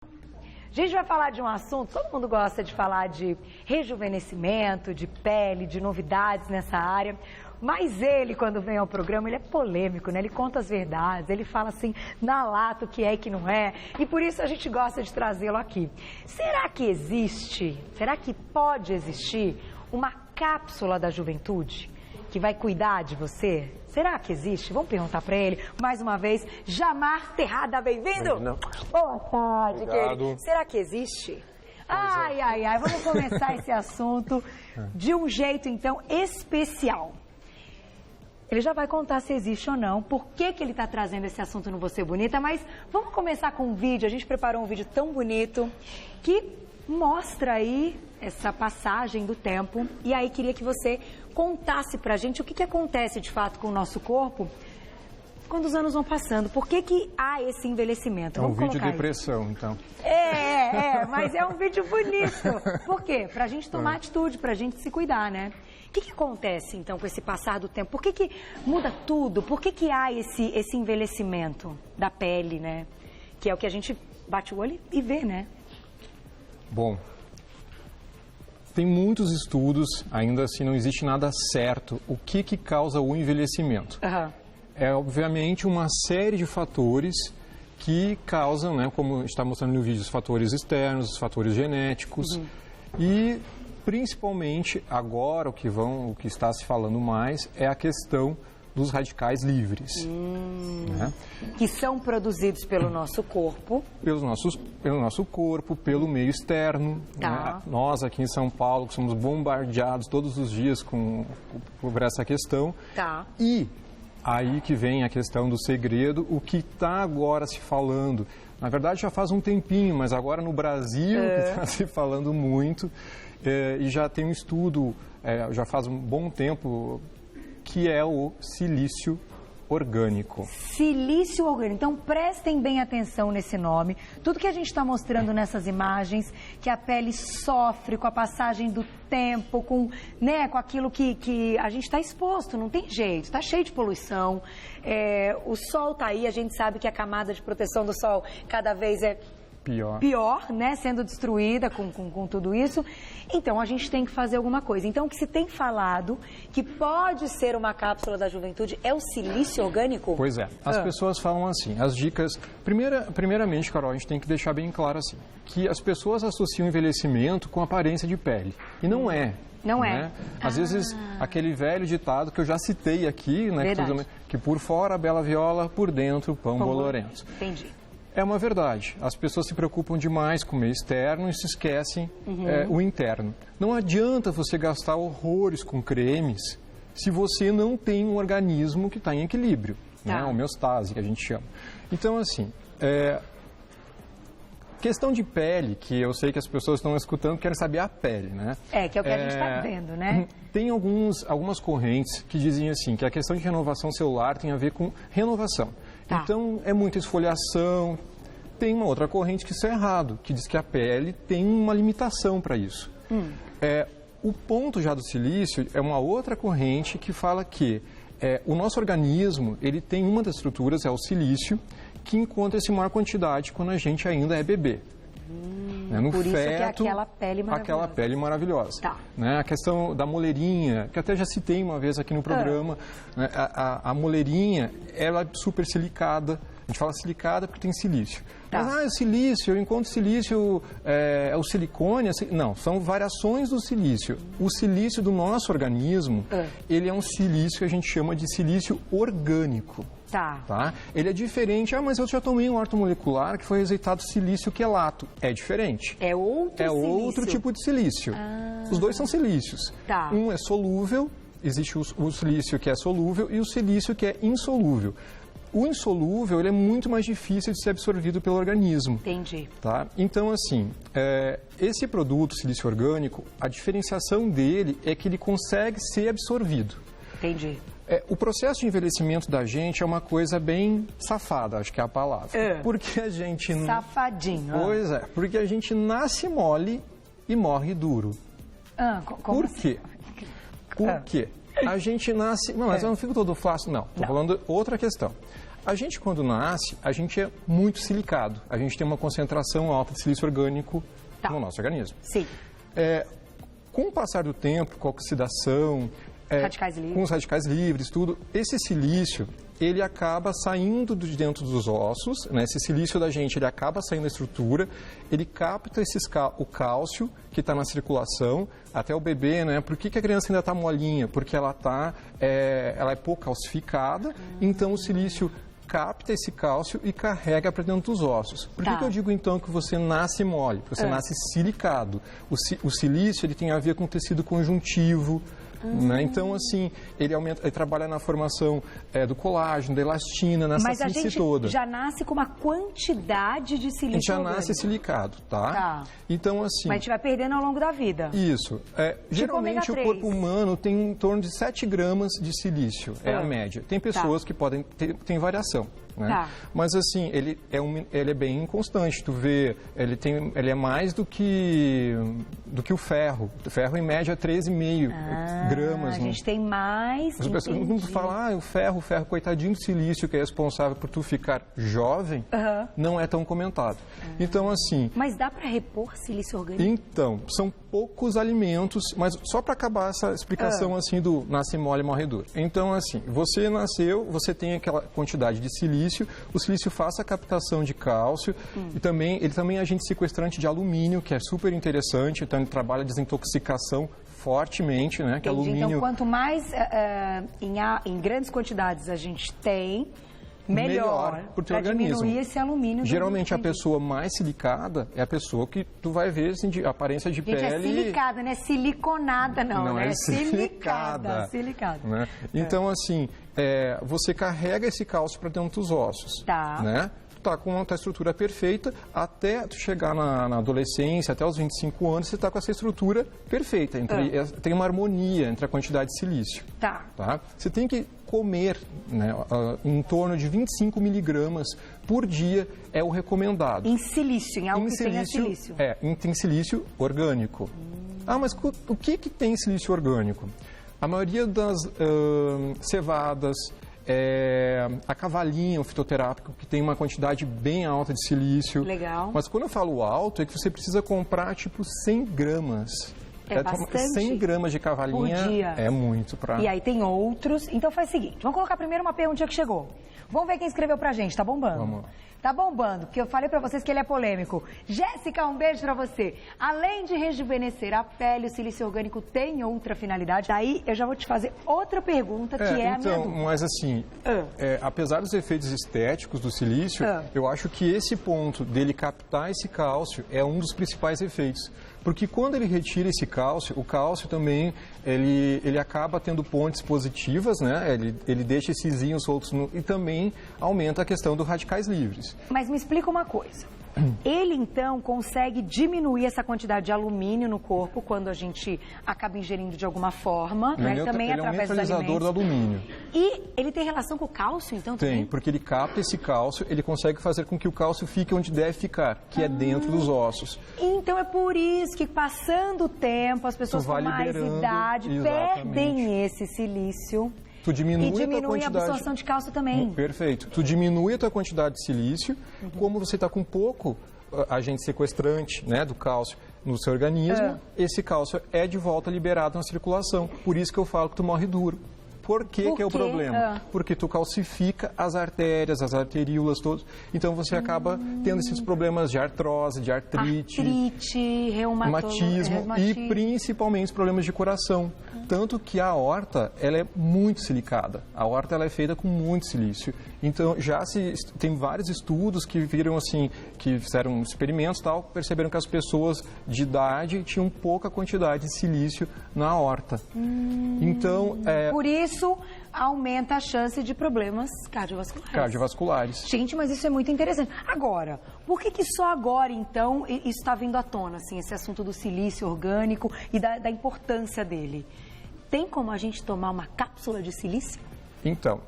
A gente vai falar de um assunto, todo mundo gosta de falar de rejuvenescimento, de pele, de novidades nessa área. Mas ele, quando vem ao programa, ele é polêmico, né? Ele conta as verdades, ele fala assim, na lata o que é e que não é. E por isso a gente gosta de trazê-lo aqui. Será que existe, será que pode existir uma cápsula da juventude que vai cuidar de você? Será que existe? Vamos perguntar para ele. Mais uma vez, Jamar Terrada, bem-vindo! Boa tarde, querido. Será que existe? Ai, vamos começar esse assunto de um jeito, então, especial. Ele já vai contar se existe ou não, por que ele está trazendo esse assunto no Você Bonita, mas vamos começar com um vídeo. A gente preparou um vídeo tão bonito que mostra aí essa passagem do tempo. E aí queria que você contasse pra gente o que acontece de fato com o nosso corpo quando os anos vão passando. Por que há esse envelhecimento? É um vídeo de depressão, então. Mas é um vídeo bonito. Por quê? Pra gente tomar atitude, pra gente se cuidar, né? O que acontece, então, com esse passar do tempo? Por que muda tudo? Por que há esse envelhecimento da pele, né? Que é o que a gente bate o olho e vê, né? Bom, tem muitos estudos, ainda assim não existe nada certo, o que causa o envelhecimento. É, obviamente, uma série de fatores que causam, né, como está mostrando no vídeo, os fatores externos, os fatores genéticos e... Principalmente agora o que está se falando mais é a questão dos radicais livres. Né? Que são produzidos pelo nosso corpo. Pelo nosso corpo, pelo meio externo. Tá. Né? Nós aqui em São Paulo que somos bombardeados todos os dias por essa questão. Tá. E aí que vem a questão do segredo, o que está agora se falando. Na verdade já faz um tempinho, mas agora no Brasil que está se falando muito. E já tem um estudo, já faz um bom tempo, que é o silício orgânico. Silício orgânico. Então, prestem bem atenção nesse nome. Tudo que a gente está mostrando nessas imagens, que a pele sofre com a passagem do tempo, com aquilo que a gente está exposto, não tem jeito, está cheio de poluição. O sol está aí, a gente sabe que a camada de proteção do sol cada vez é pior, né, sendo destruída com tudo isso. Então, a gente tem que fazer alguma coisa. Então, o que se tem falado que pode ser uma cápsula da juventude é o silício orgânico? Pois é. As pessoas falam assim, as dicas... Primeiramente, Carol, a gente tem que deixar bem claro assim, que as pessoas associam envelhecimento com aparência de pele. E não é. Não né? é. Às vezes, aquele velho ditado que eu já citei aqui, né, que por fora a bela viola, por dentro pão bolorento. Entendi. É uma verdade. As pessoas se preocupam demais com o meio externo e se esquecem o interno. Não adianta você gastar horrores com cremes se você não tem um organismo que está em equilíbrio, né? Homeostase, que a gente chama. Então, assim, questão de pele, que eu sei que as pessoas estão escutando, querem saber a pele, né? Que é o que a gente está vendo, né? Tem algumas correntes que dizem assim, que a questão de renovação celular tem a ver com renovação. Então, é muita esfoliação. Tem uma outra corrente que isso é errado, que diz que a pele tem uma limitação para isso. O ponto já do silício é uma outra corrente que fala que o nosso organismo, ele tem uma das estruturas, é o silício, que encontra-se em maior quantidade quando a gente ainda é bebê. No por isso feto, que é aquela pele maravilhosa. Aquela pele maravilhosa. Né? A questão da moleirinha, que até já citei uma vez aqui no programa, né? A moleirinha, ela é super silicada. A gente fala silicada porque tem silício. Mas, o silício, eu encontro silício, é o silicone? Não, são variações do silício. O silício do nosso organismo, ele é um silício que a gente chama de silício orgânico. Tá? Ele é diferente. Mas eu já tomei um ortomolecular que foi receitado silício quelato. É diferente. É outro tipo de silício. Os dois são silícios. Um é solúvel, existe o silício que é solúvel e o silício que é insolúvel. O insolúvel, ele é muito mais difícil de ser absorvido pelo organismo. Entendi. Tá? Então, assim, esse produto, silício orgânico, a diferenciação dele é que ele consegue ser absorvido. Entendi. O processo de envelhecimento da gente é uma coisa bem safada, acho que é a palavra. Porque a gente... Safadinho. Pois é, porque a gente nasce mole e morre duro. Como Por quê? Por quê? A gente nasce... Não, mas eu não fico todo flácido, não. Estou falando outra questão. A gente, quando nasce, a gente é muito silicado. A gente tem uma concentração alta de silício orgânico no nosso organismo. Sim. Com o passar do tempo, com a oxidação, com os radicais livres, tudo, esse silício, ele acaba saindo de dentro dos ossos, né? Esse silício da gente, ele acaba saindo da estrutura, ele capta o cálcio que está na circulação, até o bebê, né? Por que a criança ainda está molinha? Porque ela é pouco calcificada, então o silício capta esse cálcio e carrega para dentro dos ossos. Por que eu digo, então, que você nasce mole? Porque você nasce silicado. O silício, ele tem a ver com o tecido conjuntivo, né? Então, assim, ele trabalha na formação do colágeno, da elastina, nessa síntese toda. Mas a gente já nasce com uma quantidade de silício. A gente já nasce silicado, tá? Então, assim... Mas a gente vai perdendo ao longo da vida. Isso. Geralmente, o corpo humano tem em torno de 7 gramas de silício, é a média. Tem pessoas que podem ter variação. Né? Mas assim, ele é bem inconstante. Tu vê, ele é mais do que o ferro. O ferro, em média, é 13,5 gramas. A gente tem mais. As pessoas não falam, o ferro, coitadinho do silício, que é responsável por tu ficar jovem, não é tão comentado. Então, assim... Mas dá para repor silício orgânico? Então, são poucos alimentos, mas só para acabar essa explicação assim do nasce mole, morre duro. Então, assim, você nasceu, você tem aquela quantidade de silício, o silício faz a captação de cálcio e ele também é agente sequestrante de alumínio, que é super interessante, então ele trabalha a desintoxicação fortemente, né? Que alumínio... Então, quanto mais em grandes quantidades a gente tem, melhor para diminuir esse alumínio. Geralmente, a pessoa mais silicada é a pessoa que tu vai ver assim, de aparência de pele... É silicada, não é siliconada, não né? É silicada. Né? Então, assim, você carrega esse cálcio para dentro dos ossos. Né? Tu tá com a tua estrutura perfeita, até tu chegar na adolescência, até os 25 anos, você está com essa estrutura perfeita. Tem uma harmonia entre a quantidade de silício. Tá? Você tem que comer, né, em torno de 25 miligramas por dia é o recomendado. Em silício, em algo que tenha silício. Tem silício orgânico. Mas o que tem silício orgânico? A maioria das cevadas, a cavalinha, o fitoterápico, que tem uma quantidade bem alta de silício. Legal. Mas quando eu falo alto, é que você precisa comprar tipo 100 gramas. Bastante. 100 gramas de cavalinha por dia. É muito para... E aí tem outros. Então faz o seguinte, vamos colocar primeiro uma perguntinha que chegou. Vamos ver quem escreveu pra gente, tá bombando? Vamos. Tá bombando, porque eu falei pra vocês que ele é polêmico. Jéssica, um beijo pra você. Além de rejuvenescer a pele, o silício orgânico tem outra finalidade? Daí eu já vou te fazer outra pergunta, que é a minha dúvida. Mas assim, apesar dos efeitos estéticos do silício, eu acho que esse ponto dele captar esse cálcio é um dos principais efeitos. Porque quando ele retira esse cálcio, o cálcio também, ele acaba tendo pontes positivas, né? Ele deixa esses íons soltos e também aumenta a questão dos radicais livres. Mas me explica uma coisa. Ele, então, consegue diminuir essa quantidade de alumínio no corpo quando a gente acaba ingerindo de alguma forma, né? Também através dos alimentos. Ele é um neutralizador do alumínio. E ele tem relação com o cálcio, então, também? Tem, porque ele capta esse cálcio, ele consegue fazer com que o cálcio fique onde deve ficar, que é dentro dos ossos. Então é por isso que, passando o tempo, as pessoas com mais idade perdem esse silício. Tu diminui a absorção de cálcio também. Perfeito. Tu diminui a tua quantidade de silício, como você está com pouco agente sequestrante, né, do cálcio no seu organismo, esse cálcio é de volta liberado na circulação. Por isso que eu falo que tu morre duro. Por que é o problema? Porque tu calcifica as artérias, as arteríolas, todos. Então você acaba tendo esses problemas de artrose, de artrite, reumatismo e principalmente os problemas de coração. Tanto que a aorta, ela é muito silicada. A aorta, ela é feita com muito silício. Então, tem vários estudos que viram assim, que fizeram experimentos e tal, perceberam que as pessoas de idade tinham pouca quantidade de silício na aorta. Então, por isso, aumenta a chance de problemas cardiovasculares. Gente, mas isso é muito interessante. Agora, por que só agora, então, isso está vindo à tona, assim, esse assunto do silício orgânico e da importância dele? Tem como a gente tomar uma cápsula de silício? Então,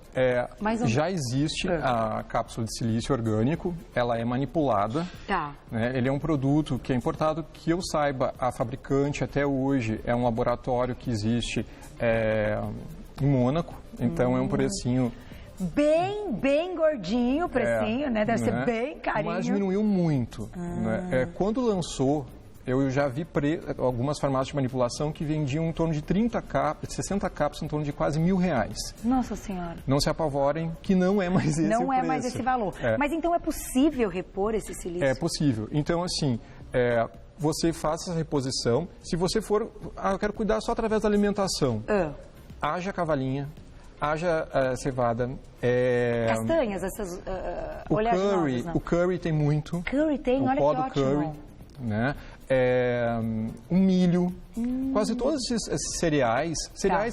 já existe a cápsula de silício orgânico, ela é manipulada. Né? Ele é um produto que é importado, que eu saiba, a fabricante até hoje é um laboratório que existe em Mônaco, então é um precinho bem gordinho o precinho, né? Deve ser bem carinho. Mas diminuiu muito. Né? Quando lançou, eu já vi algumas farmácias de manipulação que vendiam em torno de 60 cápsulas, em torno de quase R$1.000. Nossa Senhora. Não se apavorem, que não é mais esse Não o é preço. mais esse valor. Mas então é possível repor esse silício? É possível. Então, assim, você faz essa reposição. Se você for, eu quero cuidar só através da alimentação. Haja cavalinha, haja cevada. Castanhas, essas oleaginosas, não? O curry tem muito. Curry tem, olha que ótimo. Curry, né? O milho, quase todos esses cereais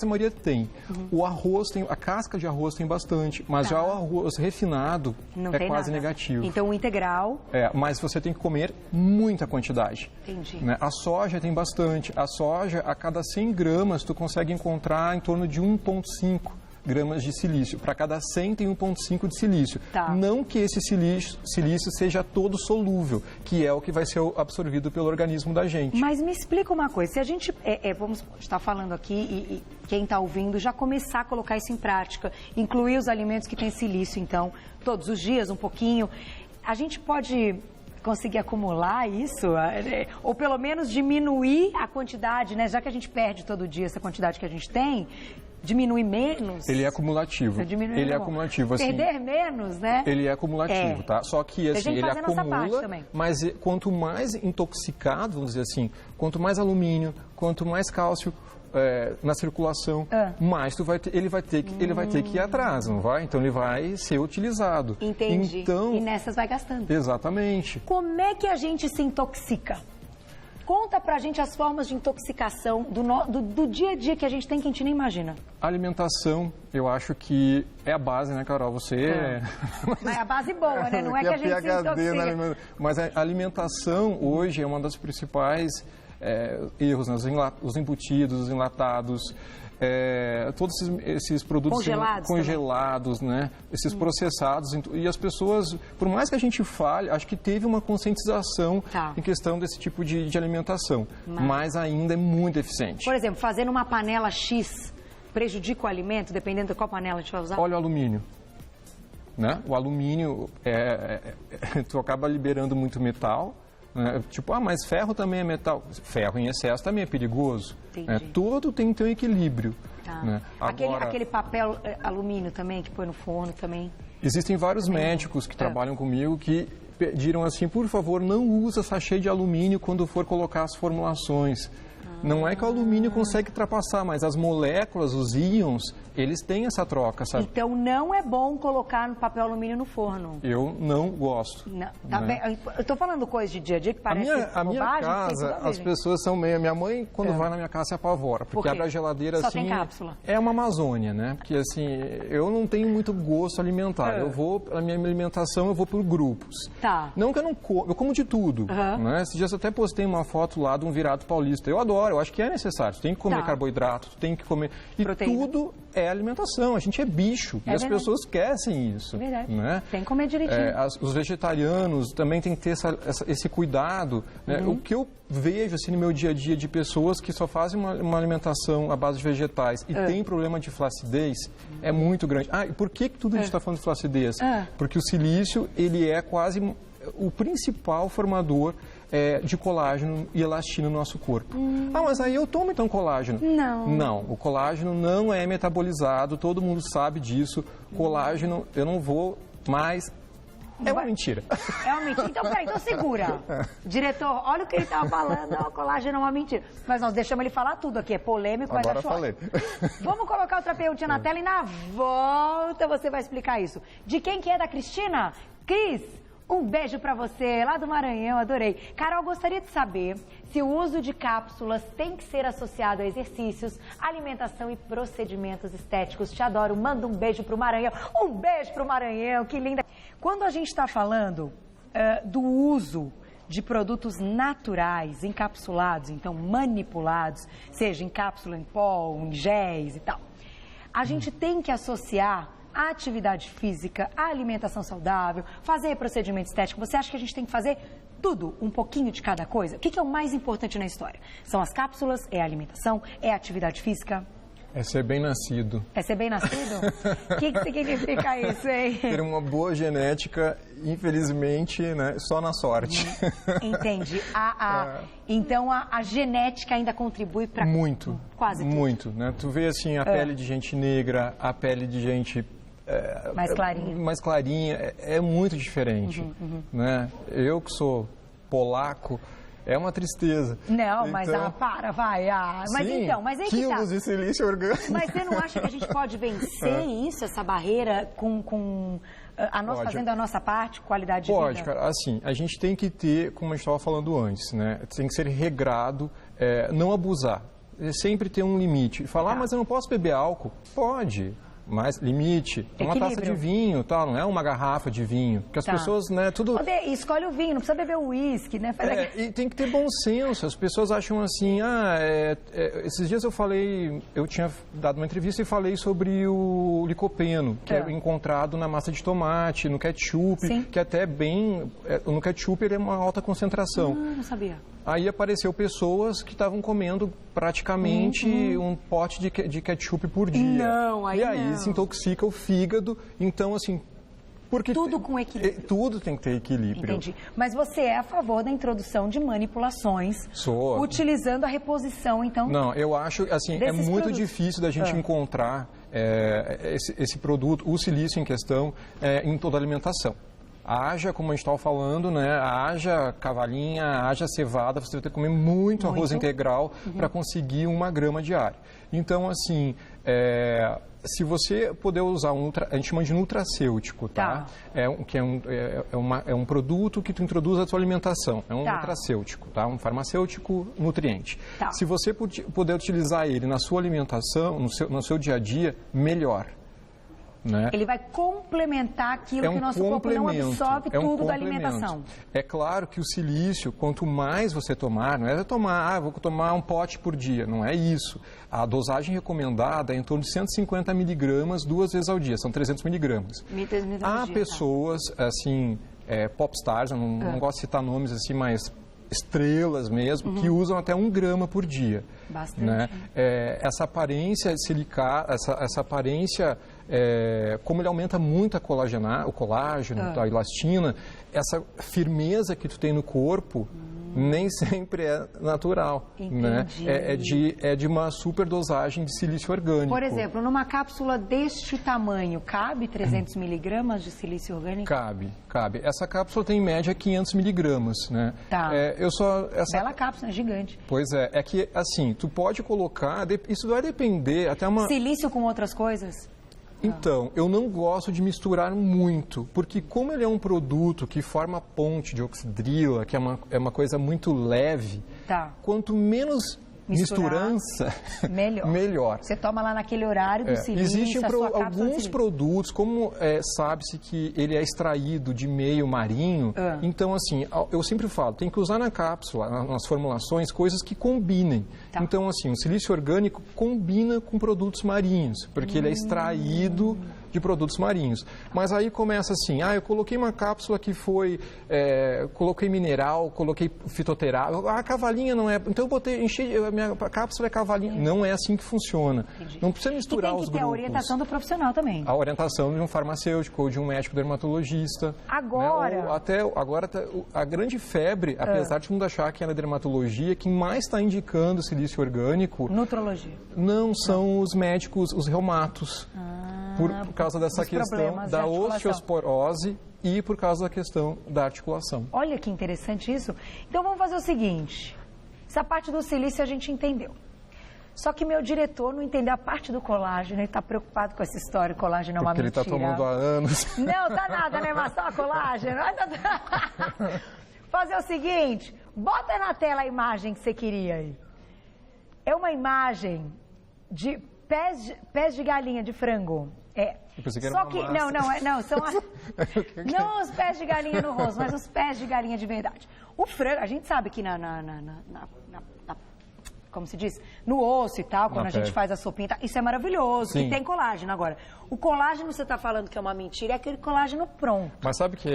a maioria tem. O arroz tem, a casca de arroz tem bastante, mas já o arroz refinado não é quase nada. negativo. Então o integral... mas você tem que comer muita quantidade. Entendi. Né? A soja tem bastante. A soja, a cada 100 gramas, tu consegue encontrar em torno de 1,5 gramas de silício. Para cada 100 tem 1,5 de silício. Não que esse silício seja todo solúvel, que é o que vai ser absorvido pelo organismo da gente. Mas me explica uma coisa, se a gente, vamos estar falando aqui e quem está ouvindo já começar a colocar isso em prática, incluir os alimentos que têm silício, então, todos os dias, um pouquinho, a gente pode conseguir acumular isso, ou pelo menos diminuir a quantidade, né? Já que a gente perde todo dia essa quantidade que a gente tem, diminuir menos. Ele é acumulativo. Ele é acumulativo. Assim, perder menos, né? Ele é acumulativo, tá? Só que assim, ele acumula, mas quanto mais intoxicado, vamos dizer assim, quanto mais alumínio, quanto mais cálcio na circulação, mais ele vai ter que ir atrás, não vai? Então ele vai ser utilizado. Entendi. Então, e nessas vai gastando. Exatamente. Como é que a gente se intoxica? Conta pra gente as formas de intoxicação do dia a dia que a gente tem que a gente nem imagina. A alimentação, eu acho que é a base, né, Carol? Você Mas é a base boa, né? Não é que a gente se intoxica. Mas a alimentação hoje é uma das principais erros, né? Os embutidos, os enlatados, todos esses produtos congelados, né? Esses processados. E as pessoas, por mais que a gente fale, acho que teve uma conscientização em questão desse tipo de alimentação. Mas ainda é muito eficiente. Por exemplo, fazendo uma panela X prejudica o alimento, dependendo de qual panela a gente vai usar? Olha o alumínio. Né? O alumínio, tu acaba liberando muito metal. Tipo, mas ferro também é metal. Ferro em excesso também é perigoso. Tudo tem que ter um equilíbrio. Né? Agora, aquele papel alumínio também, que põe no forno também. Existem vários médicos que trabalham comigo que pediram assim, por favor, não usa sachê de alumínio quando for colocar as formulações. Não é que o alumínio consegue ultrapassar, mas as moléculas, os íons, eles têm essa troca, sabe? Então não é bom colocar no papel alumínio no forno. Eu não gosto. Não, tá bem. Eu tô falando coisa de dia a dia que parece a minha casa, as pessoas são meio... Minha mãe, quando vai na minha casa, se apavora. Porque abre a geladeira Só assim... tem cápsula. É uma Amazônia, né? Porque assim, eu não tenho muito gosto alimentar. A minha alimentação, eu vou por grupos. Não que eu não como, eu como de tudo. Né? Esses dias eu até postei uma foto lá de um virado paulista. Eu adoro, eu acho que é necessário. Tu tem que comer carboidrato, tu tem que comer... E proteína. Tudo é alimentação. A gente é bicho. E as pessoas esquecem isso. É verdade. Né? Tem que comer direitinho. Os vegetarianos também têm que ter esse cuidado. Né? O que eu vejo assim, no meu dia a dia de pessoas que só fazem uma alimentação à base de vegetais e tem problema de flacidez é muito grande. E por que tudo a gente está falando de flacidez? Porque o silício, ele é quase o principal formador de colágeno e elastina no nosso corpo. Mas aí eu tomo então colágeno. Não, o colágeno não é metabolizado, todo mundo sabe disso. Colágeno, eu não vou mais... É uma mentira. É uma mentira. Então, peraí, então segura. Diretor, olha o que ele estava falando. O colágeno é uma mentira. Mas nós deixamos ele falar tudo aqui. É polêmico, mas agora falei. Vamos colocar outra perguntinha na tela e na volta você vai explicar isso. De quem que é? Da Cristina? Cris, um beijo pra você, lá do Maranhão, adorei. Carol, gostaria de saber se o uso de cápsulas tem que ser associado a exercícios, alimentação e procedimentos estéticos. Te adoro, manda um beijo pro Maranhão. Um beijo pro Maranhão, que linda. Quando a gente está falando do uso de produtos naturais, encapsulados, então manipulados, seja em cápsula, em pó, em géis e tal, a gente tem que associar a atividade física, a alimentação saudável, fazer procedimento estético. Você acha que a gente tem que fazer tudo, um pouquinho de cada coisa? O que é o mais importante na história? São as cápsulas, é a alimentação, é a atividade física? É ser bem nascido. É ser bem nascido? O que significa isso, hein? Ter uma boa genética, infelizmente, né, só na sorte. Entendi. Então, a genética ainda contribui para quase tudo. Muito, né? Tu vê, assim, a pele de gente negra, a pele de gente... mais clarinha. É muito diferente, né? Eu que sou polaco, é uma tristeza. Não, mas vai. Mas sim, mas quilos de silício orgânico. Mas você não acha que a gente pode vencer isso, essa barreira, fazendo a nossa parte, qualidade de vida? Pode, cara. Assim, a gente tem que ter, como a gente estava falando antes, né? Tem que ser regrado, não abusar. Sempre ter um limite. Falar, mas eu não posso beber álcool? Pode. Mas limite, uma taça de vinho, tal, não é uma garrafa de vinho. Porque as pessoas, né, tudo... Escolhe o vinho, não precisa beber uísque, né? E tem que ter bom senso. As pessoas acham assim, esses dias eu tinha dado uma entrevista e falei sobre o licopeno, que é encontrado na massa de tomate, no ketchup, que até no ketchup ele é uma alta concentração. Não sabia. Aí apareceu pessoas que estavam comendo praticamente um pote de ketchup por dia. E aí se intoxica o fígado. Então, assim... Porque tudo com equilíbrio. Tudo tem que ter equilíbrio. Entendi. Mas você é a favor da introdução de manipulações. Sou. Utilizando a reposição, então... Não, eu acho, assim, é muito difícil da gente encontrar esse produto, o silício em questão, em toda a alimentação. Haja, como a gente estava falando, né? Haja cavalinha, haja cevada, você vai ter que comer muito arroz integral para conseguir 1 grama diária. Então, assim, se você puder usar a gente chama de nutracêutico, tá? É um produto que tu introduz à tua alimentação, é um nutracêutico, tá? Um farmacêutico nutriente. Se você puder utilizar ele na sua alimentação, no seu dia a dia, melhor. Né? Ele vai complementar aquilo que o nosso corpo não absorve tudo da alimentação. É claro que o silício, quanto mais você tomar, não é vou tomar um pote por dia, não é isso. A dosagem recomendada é em torno de 150 miligramas 2 vezes ao dia, são 300 miligramas. Há pessoas, assim, popstars, eu não gosto de citar nomes assim, mas estrelas mesmo, que usam até 1 grama por dia. Bastante. Né? Essa aparência silicada, essa aparência... como ele aumenta muito o colágeno, a elastina, essa firmeza que tu tem no corpo nem sempre é natural. Né? É de uma superdosagem de silício orgânico. Por exemplo, numa cápsula deste tamanho, cabe 300 miligramas de silício orgânico? Cabe. Essa cápsula tem em média 500 miligramas. Né? Bela cápsula, é gigante. Pois é que assim, tu pode colocar, isso vai depender até uma... Silício com outras coisas? Então, eu não gosto de misturar muito, porque como ele é um produto que forma ponte de oxidrila, que é uma coisa muito leve, quanto menos misturança, melhor. Você toma lá naquele horário do silício, existem alguns produtos, como sabe-se que ele é extraído de meio marinho, então assim, eu sempre falo, tem que usar na cápsula, nas formulações, coisas que combinem. Então assim, o silício orgânico combina com produtos marinhos, porque ele é extraído de produtos marinhos. Mas aí começa assim, eu coloquei uma cápsula que foi, coloquei mineral, coloquei fitoterápico, a cavalinha não é, então eu enchi, a minha cápsula é cavalinha. Não é assim que funciona. Não precisa misturar os grupos. Tem que ter a orientação do profissional também. A orientação de um farmacêutico ou de um médico dermatologista. Agora... Né? Agora a grande febre, apesar de todo mundo achar que é na dermatologia, quem mais está indicando silício orgânico... Nutrologia. Não, são os médicos, os reumatos. Por causa dessa questão da osteoporose e por causa da questão da articulação. Olha que interessante isso. Então vamos fazer o seguinte, essa parte do silício a gente entendeu. Só que meu diretor não entendeu a parte do colágeno, ele está preocupado com essa história, o colágeno é uma mentira. Porque ele está tomando há anos. Não, tá nada, né, mas só colágeno. Fazer o seguinte, bota na tela a imagem que você queria aí. É uma imagem de pés de galinha, de frango. Só que não, são não os pés de galinha no rosto, mas os pés de galinha de verdade. O frango, a gente sabe que como se diz, no osso e tal, quando a gente faz a sopinha e tal. Isso é maravilhoso, que tem colágeno. Agora, o colágeno, você está falando que é uma mentira, é aquele colágeno pronto. Mas sabe que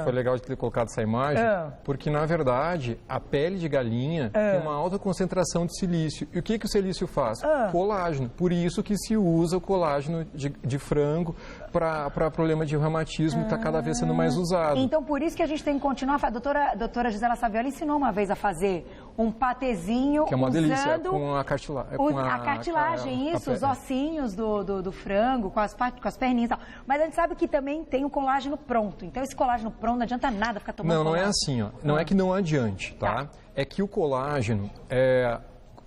foi legal de ter colocado essa imagem? Porque, na verdade, a pele de galinha tem uma alta concentração de silício. E o que o silício faz? Colágeno. Por isso que se usa o colágeno de frango para problema de reumatismo, que está cada vez sendo mais usado. Então, por isso que a gente tem que continuar. A doutora Gisela Saviola ensinou uma vez a fazer um patezinho, que é uma delícia, com a cartilagem. A cartilagem, os ossinhos do frango, com as perninhas e tal. Mas a gente sabe que também tem o colágeno pronto. Então, esse colágeno pronto não adianta nada ficar tomando Não, colágeno. não é assim, ó. Não é que não adiante, tá? É que o colágeno,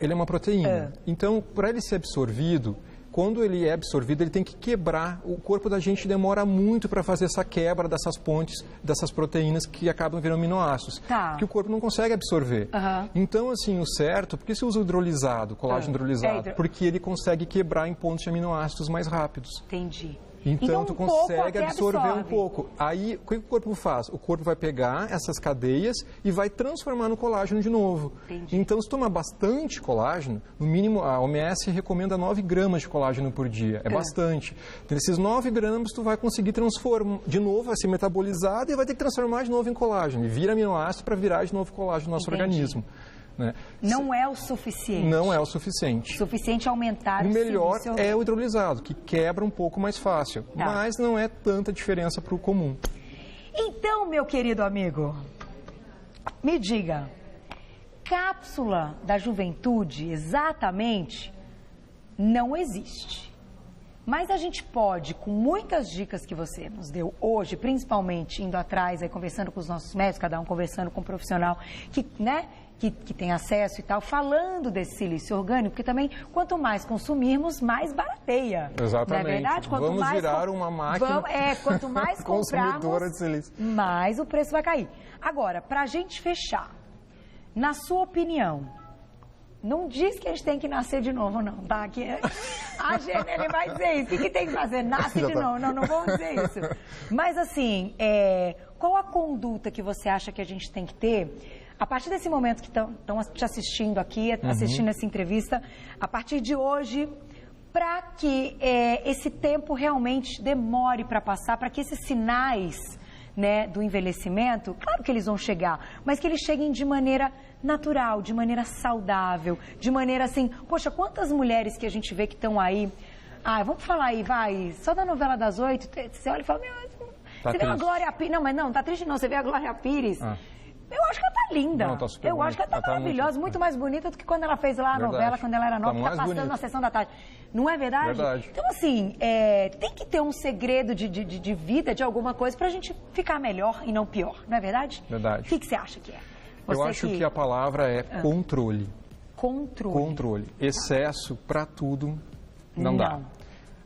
ele é uma proteína. Então, para ele ser absorvido, quando ele é absorvido, ele tem que quebrar. O corpo da gente demora muito para fazer essa quebra dessas pontes, dessas proteínas que acabam virando aminoácidos. Que o corpo não consegue absorver. Então, assim, o certo, por que você usa o hidrolisado, colágeno hidrolisado? Porque ele consegue quebrar em pontos de aminoácidos mais rápidos. Entendi. Então, tu consegue absorver um pouco. Aí, o que o corpo faz? O corpo vai pegar essas cadeias e vai transformar no colágeno de novo. Entendi. Então, se tomar bastante colágeno, no mínimo, a OMS recomenda 9 gramas de colágeno por dia. É bastante. Nesses 9 gramas, tu vai conseguir transformar, de novo, vai ser metabolizado e vai ter que transformar de novo em colágeno. E vira aminoácido para virar de novo colágeno no nosso organismo. Né? Não é o suficiente. Não é o suficiente. O suficiente é aumentar o melhor é o hidrolisado, que quebra um pouco mais fácil. Mas não é tanta diferença para o comum. Então, meu querido amigo, me diga, cápsula da juventude exatamente não existe. Mas a gente pode, com muitas dicas que você nos deu hoje, principalmente indo atrás, aí, conversando com os nossos médicos, cada um conversando com um profissional que, né, que tem acesso e tal, falando desse silício orgânico, porque também, quanto mais consumirmos, mais barateia. Exatamente. Não é verdade? Quanto vamos mais virar uma máquina quanto mais consumidora de silício, mais o preço vai cair. Agora, para a gente fechar, na sua opinião, não diz que a gente tem que nascer de novo, não, tá? Que a gente, ele vai dizer isso. O que tem que fazer? Nasce de novo. Não vamos dizer isso. Mas, assim, qual a conduta que você acha que a gente tem que ter a partir desse momento que estão te assistindo aqui, assistindo essa entrevista, a partir de hoje, para que esse tempo realmente demore para passar, para que esses sinais, né, do envelhecimento, claro que eles vão chegar, mas que eles cheguem de maneira natural, de maneira saudável, de maneira assim, poxa, quantas mulheres que a gente vê que estão aí, vamos falar aí, vai, só da novela das 8, você olha e fala, você vê a Glória Pires, não, mas não, tá triste não, você vê a Glória Pires, eu acho que ela tá linda, não, tá super eu acho que ela tá maravilhosa, muito mais bonita do que quando ela fez lá a novela, quando ela era nova, tá passando na sessão da tarde. Não é verdade? Verdade. Então, assim, tem que ter um segredo de vida, de alguma coisa, pra gente ficar melhor e não pior, não é verdade? Verdade. O que você acha que é? Eu acho que a palavra é controle. Controle. Excesso para tudo não dá.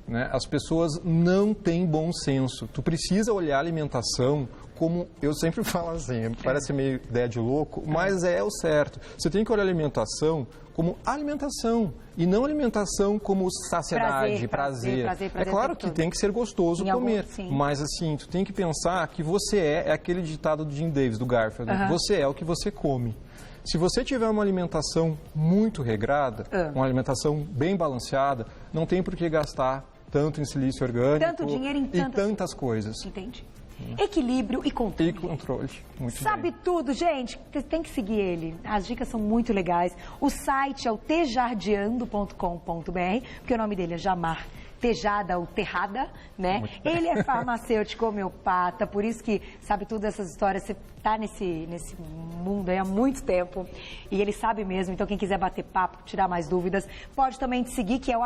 Né? As pessoas não têm bom senso. Tu precisa olhar a alimentação como, eu sempre falo assim, parece meio ideia de louco, mas é o certo. Você tem que olhar a alimentação como alimentação e não alimentação como saciedade, prazer. É claro que tem que ser gostoso comer, mas assim, tu tem que pensar que você é aquele ditado do Jim Davis, do Garfield, você é o que você come. Se você tiver uma alimentação muito regrada, uma alimentação bem balanceada, não tem por que gastar tanto em silício orgânico, tanto dinheiro em tantas coisas. Entendi. Equilíbrio e controle. E controle. Muito Sabe bem. tudo, gente. Você tem que seguir ele. As dicas são muito legais. O site é o tejardeando.com.br, porque o nome dele é Jamar Tejada ou Terrada, né? Ele é farmacêutico homeopata, por isso que sabe tudo dessas histórias. Você está nesse mundo aí há muito tempo e ele sabe mesmo. Então, quem quiser bater papo, tirar mais dúvidas, pode também te seguir, que é o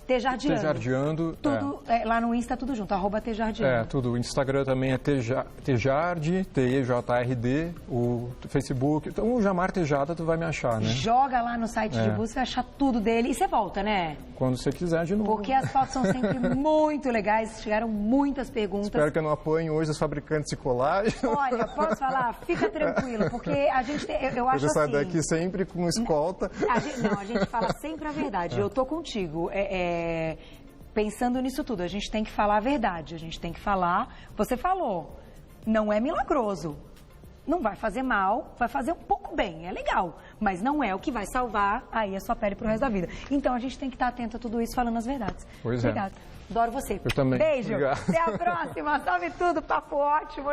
@Tejardeando. Tejardeando. Tudo, lá no Insta, tudo junto, @Tejardeando. Tudo. O Instagram também é Tejarde, TEJRD, o Facebook. Então, o Jamar Tejada, tu vai me achar, né? Joga lá no site de busca, você vai achar tudo dele. E você volta, né? Quando você quiser, de novo. Porque as fotos são sempre muito legais, chegaram muitas perguntas. Espero que eu não apanhe hoje os fabricantes de colágeno. Olha, posso falar? Fica tranquilo, porque a gente tem, eu acho assim... Você sai daqui sempre com escolta. A gente fala sempre a verdade. Eu tô contigo. Pensando nisso tudo, a gente tem que falar a verdade. A gente tem que falar... Você falou, não é milagroso. não vai fazer mal, vai fazer um pouco bem, é legal, mas não é o que vai salvar aí a sua pele pro resto da vida. Então a gente tem que estar atento a tudo isso, falando as verdades. Pois é. Obrigada. Adoro você. Eu também. Beijo. Obrigado. Até a próxima. Salve tudo, papo ótimo.